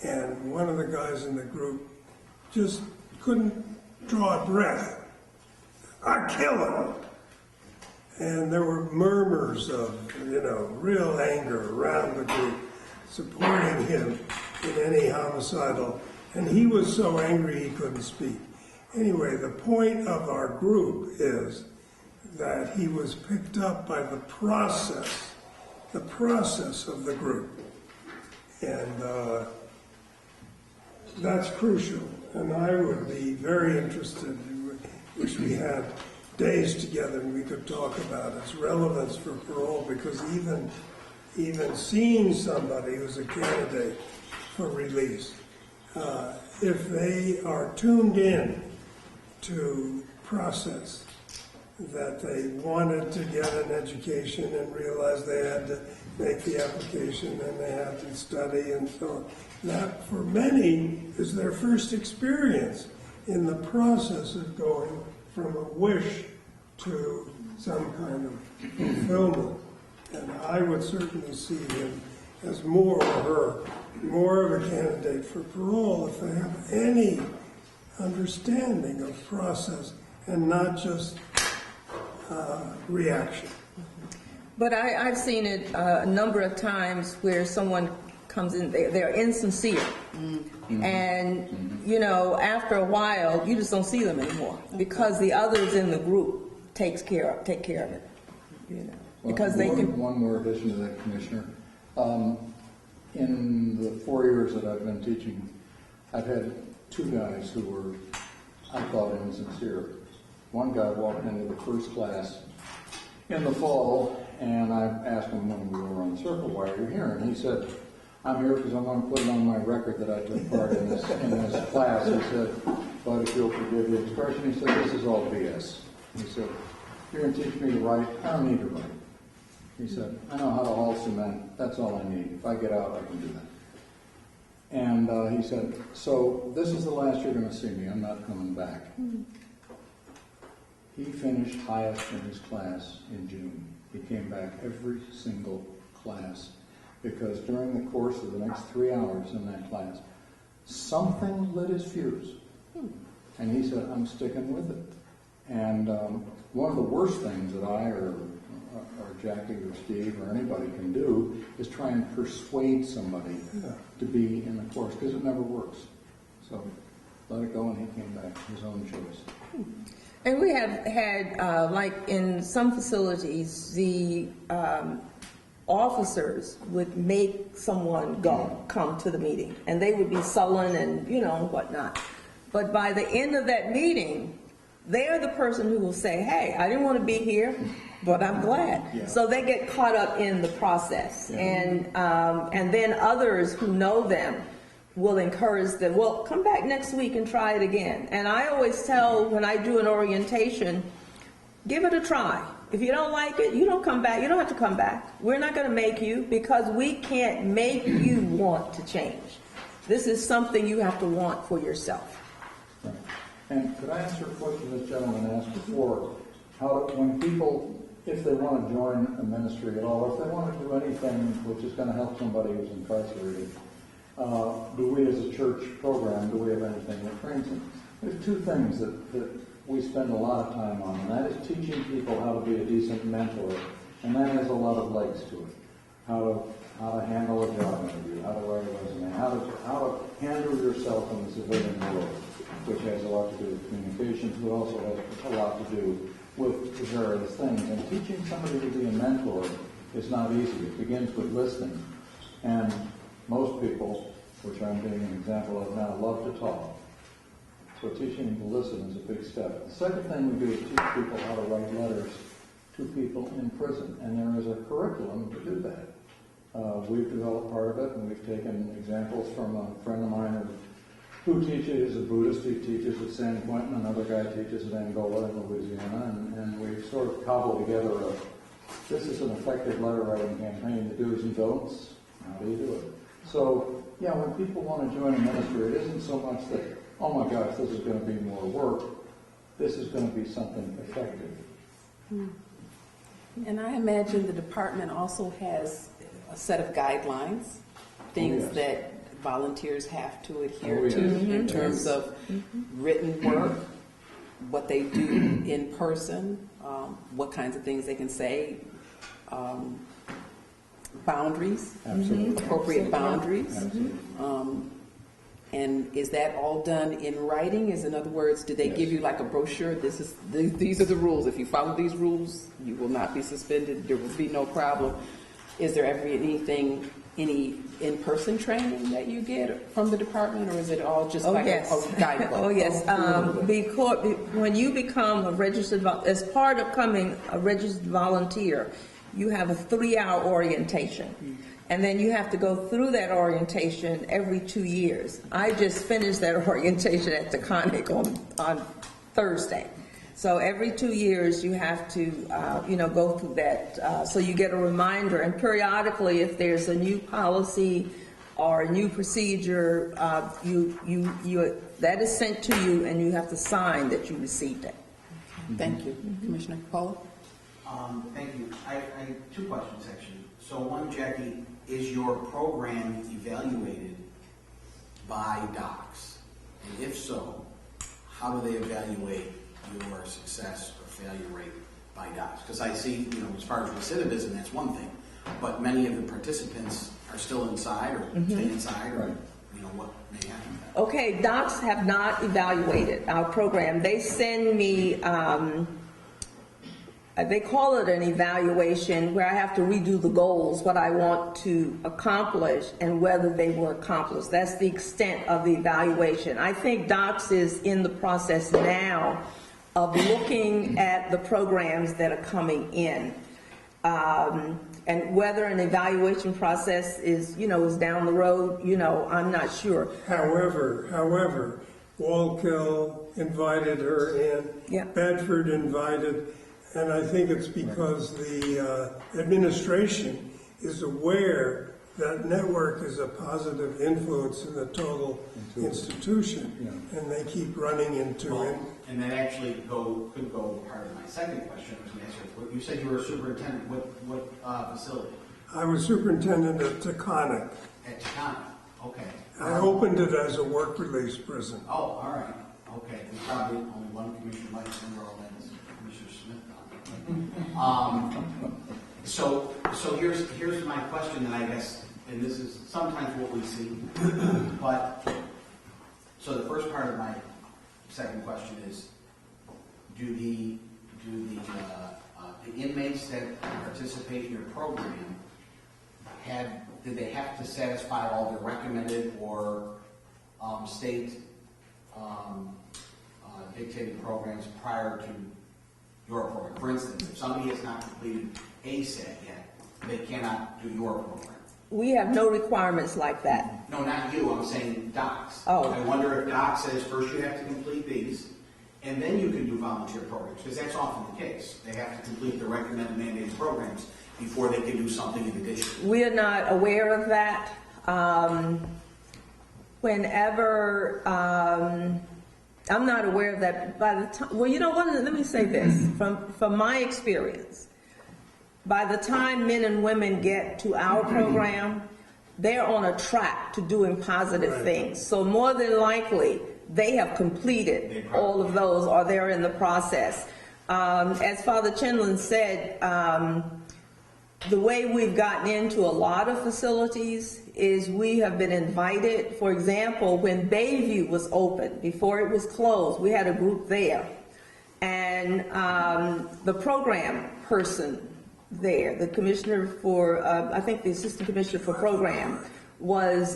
And one of the guys in the group just couldn't draw a breath. I kill him. And there were murmurs of, real anger around the group, supporting him in any homicidal. And he was so angry he couldn't speak. Anyway, the point of our group is that he was picked up by the process of the group. And that's crucial. And I would be very interested, wish we had days together and we could talk about its relevance for parole, because even seeing somebody who's a candidate for release, if they are tuned in to process, that they wanted to get an education and realized they had to make the application and they had to study and so on. That, for many, is their first experience in the process of going from a wish to some kind of fulfillment. And I would certainly see him as more or her, more of a candidate for parole if they have any understanding of process and not just reaction. But I've seen it a number of times where someone comes in, they're insincere. And, you know, after a while, you just don't see them anymore because the others in the group take care of it, you know. Because they can. One more addition to that, Commissioner. In the 4 years that I've been teaching, I've had two guys who were, I thought, insincere. One guy walked into the first class in the fall, and I asked him when we were on circle, "Why are you here?" And he said, "I'm here because I want to put it on my record that I took part in this class." He said, "But if you'll forgive the expression," he said, "this is all BS." He said, "You're going to teach me to write? I don't need to write." He said, "I know how to haul cement. That's all I need. If I get out, I can do that." And he said, "So this is the last you're going to see me. I'm not coming back." He finished highest in his class in June. He came back every single class because during the course of the next 3 hours in that class, something lit his fuse. And he said, "I'm sticking with it." And one of the worst things that I or Jackie or Steve or anybody can do is try and persuade somebody to be in the course, because it never works. So let it go, and he came back, his own choice. And we have had, like in some facilities, the officers would make someone come to the meeting, and they would be sullen and, you know, whatnot. But by the end of that meeting, they're the person who will say, "Hey, I didn't want to be here, but I'm glad." Yeah. So they get caught up in the process. Yeah. And then others who know them will encourage them, "Well, come back next week and try it again." And I always tell, when I do an orientation, give it a try. If you don't like it, you don't come back. You don't have to come back. We're not going to make you, because we can't make you want to change. This is something you have to want for yourself. Right. And could I answer a question this gentleman asked before? When people, if they want to join a ministry at all, or if they want to do anything which is going to help somebody who's incarcerated, do we as a church program, do we have anything that trains them? There's two things that we spend a lot of time on, and that is teaching people how to be a decent mentor, and that has a lot of legs to it. How to handle a job interview, how to write a resume, how to handle yourself in the civilian world, which has a lot to do with communications, but also has a lot to do with the various things. And teaching somebody to be a mentor is not easy. It begins with listening. And most people, which I'm being an example of now, love to talk. So teaching them to listen is a big step. The second thing we do is teach people how to write letters to people in prison. And there is a curriculum to do that. We've developed part of it, and we've taken examples from a friend of mine who teaches, a Buddhist. He teaches at San Quentin. Another guy teaches at Angola in Louisiana. And we've sort of cobbled together this is an effective letter writing campaign, the do's and don'ts. How do you do it? So, yeah, when people want to join a ministry, it isn't so much that, "Oh my gosh, this is going to be more work." This is going to be something effective. And I imagine the department also has a set of guidelines, things yes. that volunteers have to adhere Oh, to yes. in terms of written work, what they do in person, what kinds of things they can say, boundaries, Absolutely. appropriate boundaries. Absolutely. And is that all done in writing? In other words, do they Yes. give you like a brochure? These are the rules. If you follow these rules, you will not be suspended. There will be no problem. Is there ever anything any in-person training that you get from the department, or is it all just Oh, like yes. a guidebook? Oh, yes. When you become a registered, as part of becoming a registered volunteer, you have a 3-hour orientation. And then you have to go through that orientation every 2 years. I just finished that orientation at Taconic on Thursday. So every 2 years, you have to, go through that. So you get a reminder, and periodically, if there's a new policy or a new procedure, that is sent to you, and you have to sign that you received it. Thank you. Commissioner Capola? Thank you. I 2 questions, actually. So one, Jackie, is your program evaluated by docs? And if so, how do they evaluate your success or failure rate by docs? Because I see, as far as recidivism, that's one thing, but many of the participants are still inside or stay inside, or what may happen. Okay, docs have not evaluated our program. They send me, they call it an evaluation, where I have to redo the goals, what I want to accomplish, and whether they were accomplished. That's the extent of the evaluation. I think docs is in the process now of looking at the programs that are coming in. And whether an evaluation process is down the road, I'm not sure. However, Wallkill invited her in, Yeah. Bedford invited, and I think it's because the administration is aware that network is a positive influence in the total institution, and they keep running into it. And that actually could go part of my second question. I was going to ask you, you said you were a superintendent. What facility? I was superintendent at Taconic. At Taconic. Okay. I opened it as a work release prison. Oh, all right. Okay. There's probably only one commissioner might remember all that is Commissioner Smith. So here's my question, and I guess, and this is sometimes what we see, but so the first part of my second question is, do the inmates that participate in your program did they have to satisfy all the recommended or state dictated programs prior to your program? For instance, if somebody has not completed ASAT yet, they cannot do your program. We have no requirements like that. No, not you. I'm saying docs. Oh. I wonder if doc says first you have to complete these, and then you can do volunteer programs, because that's often the case. They have to complete the recommended mandated programs before they can do something in addition. We are not aware of that. Whenever, I'm not aware of that. By the time, well, let me say this. From my experience, by the time men and women get to our program, they're on a track to doing positive things. So more than likely, they have completed all of those, or they're in the process. As Father Chinlin said, the way we've gotten into a lot of facilities is we have been invited. For example, when Bayview was open, before it was closed, we had a group there. And the program person there, the commissioner for, I think the assistant commissioner for program, was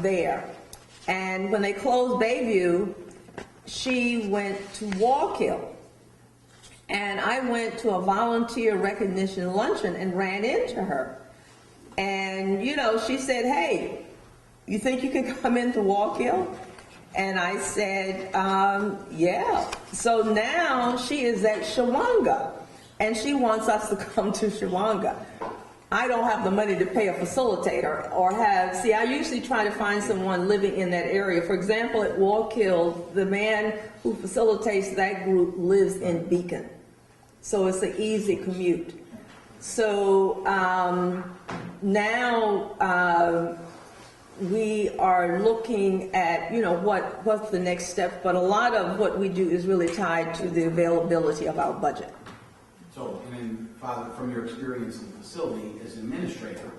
there. And when they closed Bayview, she went to Wallkill. And I went to a volunteer recognition luncheon and ran into her. And, she said, "Hey, you think you can come into Wallkill?" And I said, yeah. So now she is at Shawanga, and she wants us to come to Shawanga. I don't have the money to pay a facilitator I usually try to find someone living in that area. For example, at Wallkill, the man who facilitates that group lives in Beacon. So it's an easy commute. So now we are looking at, what's the next step, but a lot of what we do is really tied to the availability of our budget. So, and then, Father, from your experience in the facility as an administrator,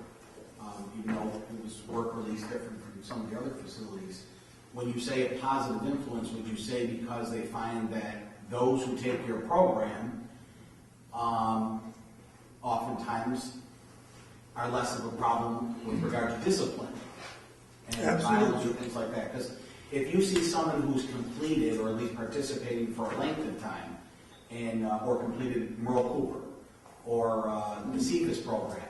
even though it was work release different from some of the other facilities, when you say a positive influence, would you say because they find that those who take your program oftentimes are less of a problem with regard to discipline and Absolutely. violence and things like that. Because if you see someone who's completed or at least participating for a length of time and or completed Merle Cooper or the CFIS program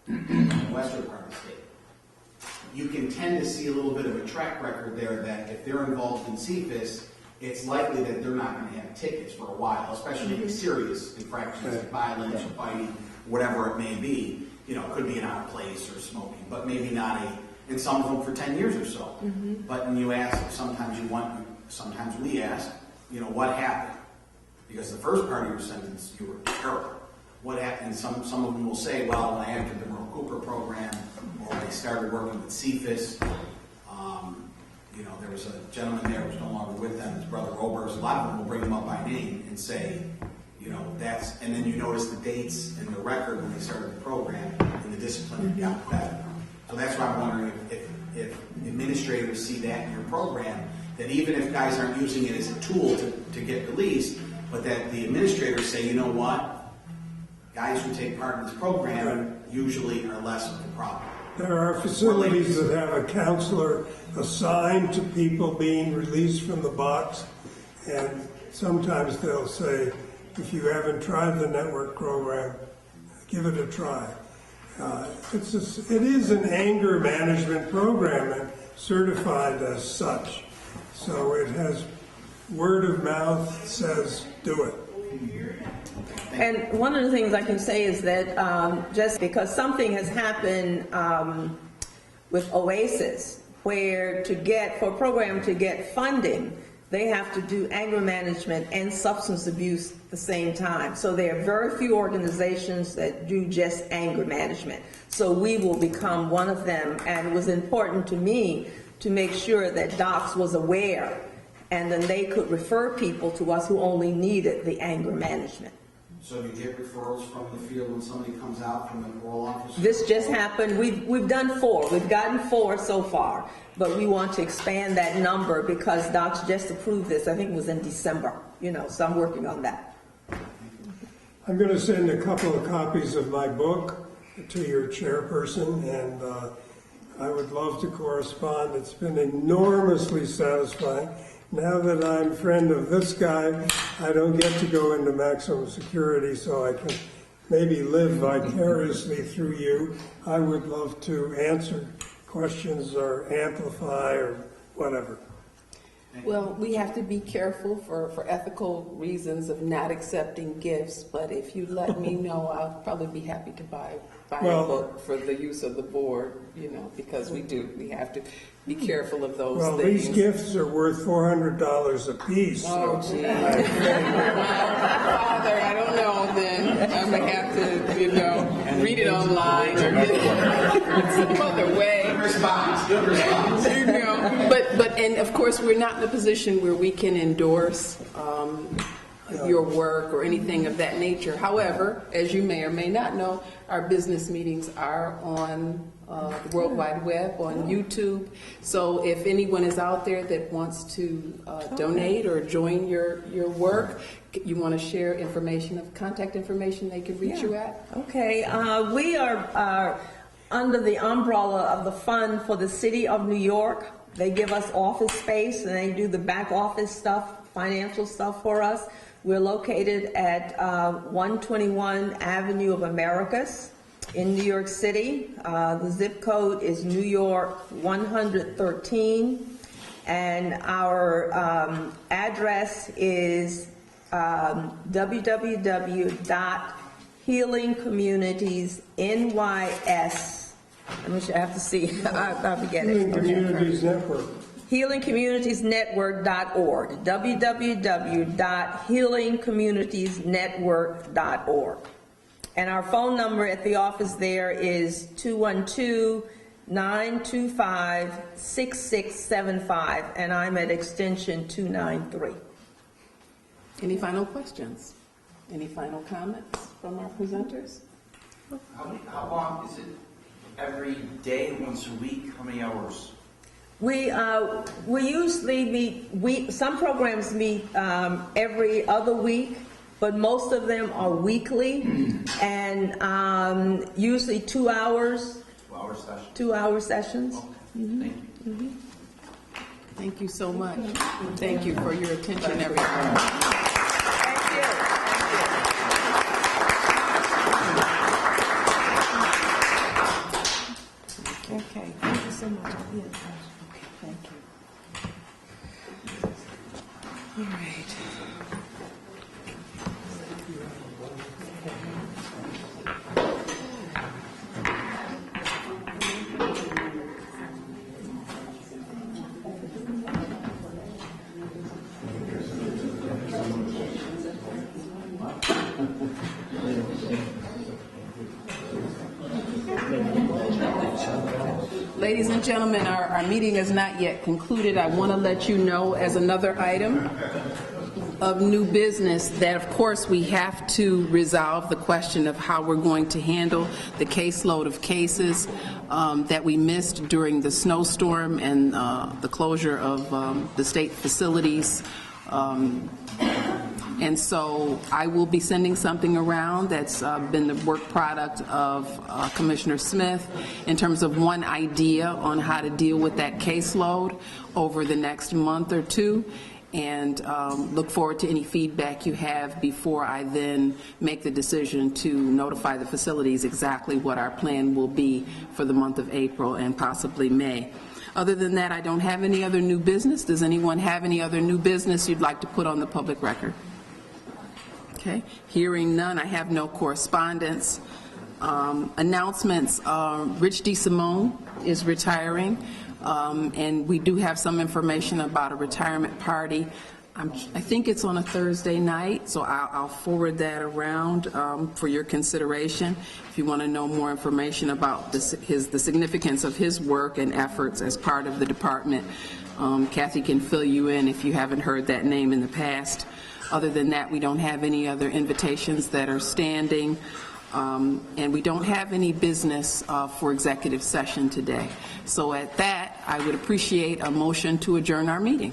in the western part of the state, you can tend to see a little bit of a track record there that if they're involved in CFIS, it's likely that they're not going to have tickets for a while, especially in serious infractions like violence or fighting, whatever it may be. You know, it could be an out of place or smoking, but maybe not and some of them for 10 years or so. But when you ask, sometimes we ask, you know, what happened? Because the first part of your sentence, you were terrible. What happened? Some of them will say, well, when I entered the Merle Cooper program, or when I started working with CFIS, you know, there was a gentleman there who was no longer with them, his brother Oberst. A lot of them will bring him up by name and say, you know, and then you notice the dates in the record when they started the program, and the discipline got better. So that's why I'm wondering if administrators see that in your program, that even if guys aren't using it as a tool to get released, but that the administrators say, you know what, guys who take part in this program usually are less of a problem. There are facilities that have a counselor assigned to people being released from the box, and sometimes they'll say, if you haven't tried the network program, give it a try. It is an anger management program and certified as such. So it has word of mouth says, do it. And one of the things I can say is that just because something has happened with OASIS, where for a program to get funding, they have to do anger management and substance abuse at the same time. So there are very few organizations that do just anger management. So we will become one of them, and it was important to me to make sure that DOCS was aware, and then they could refer people to us who only needed the anger management. So you get referrals from the field when somebody comes out from the parole officer? This just happened. We've done 4. We've gotten 4 so far, but we want to expand that number because DOCS just approved this. I think it was in December. You know, so I'm working on that. I'm going to send a couple of copies of my book to your chairperson, and I would love to correspond. It's been enormously satisfying. Now that I'm a friend of this guy, I don't get to go into maximum security, so I can maybe live vicariously through you. I would love to answer questions or amplify or whatever. Well, we have to be careful for ethical reasons of not accepting gifts, but if you let me know, I'll probably be happy to buy a book for the use of the board, you know, because we have to be careful of those Well, things. these gifts are worth $400 a piece. Oh, so gee. Father, I don't know then. I'm going to have to, you know, read it online or get it some other way. Good response. You know, but and of course we're not in a position where we can endorse your work or anything of that nature. However, as you may or may not know, our business meetings are on the World Wide Web, on YouTube. So if anyone is out there that wants to donate or join your work, you want to share contact information they can reach you at? Okay. We are under the umbrella of the Fund for the City of New York. They give us office space and they do the back office stuff, financial stuff for us. We're located at 121 Avenue of Americas in New York City. The zip code is New York 113, and our address is www.healingcommunitiesnys. I have to see. I'll forget it. Healing Communities Network. HealingCommunitiesNetwork.org. www.healingcommunitiesnetwork.org. And our phone number at the office there is 212-925-6675, and I'm at extension 293. Any final questions? Any final comments from our presenters? How long is it? Every day, once a week? How many hours? We usually meet, some programs meet every other week, but most of them are weekly, and usually 2 hours, 2 hour session. 2 hour sessions. Thank you. Thank you so much. Thank you for your attention, everyone. Thank you. Okay, thank you so much. Okay, thank you. All right. Ladies and gentlemen, our meeting is not yet concluded. I want to let you know, as another item of new business, that of course we have to resolve the question of how we're going to handle the caseload of cases that we missed during the snowstorm and the closure of the state facilities. And so I will be sending something around that's been the work product of Commissioner Smith in terms of one idea on how to deal with that caseload over the next month or two, and look forward to any feedback you have before I then make the decision to notify the facilities exactly what our plan will be for the month of April and possibly May. Other than that, I don't have any other new business. Does anyone have any other new business you'd like to put on the public record? Okay, hearing none, I have no correspondence. Announcements, Rich DeSimone is retiring, and we do have some information about a retirement party. I think it's on a Thursday night, so I'll forward that around for your consideration. If you want to know more information about the significance of his work and efforts as part of the department, Kathy can fill you in if you haven't heard that name in the past. Other than that, we don't have any other invitations that are standing, and we don't have any business for executive session today. So at that, I would appreciate a motion to adjourn our meeting.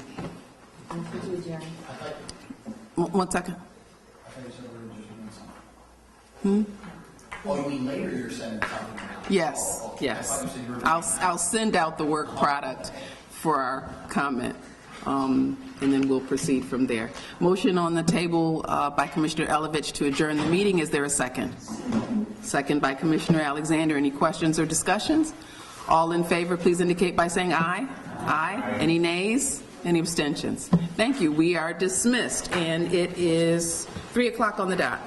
One second. Oh, you mean later you're sending something out? Yes, Oh, okay. yes. I thought you said you were- I'll send out the work product for our comment, and then we'll proceed from there. Motion on the table by Commissioner Elovich to adjourn the meeting. Is there a second? Second by Commissioner Alexander. Any questions or discussions? All in favor, please indicate by saying aye. Aye. Any nays? Any abstentions? Thank you. We are dismissed, and it is 3 o'clock on the dot.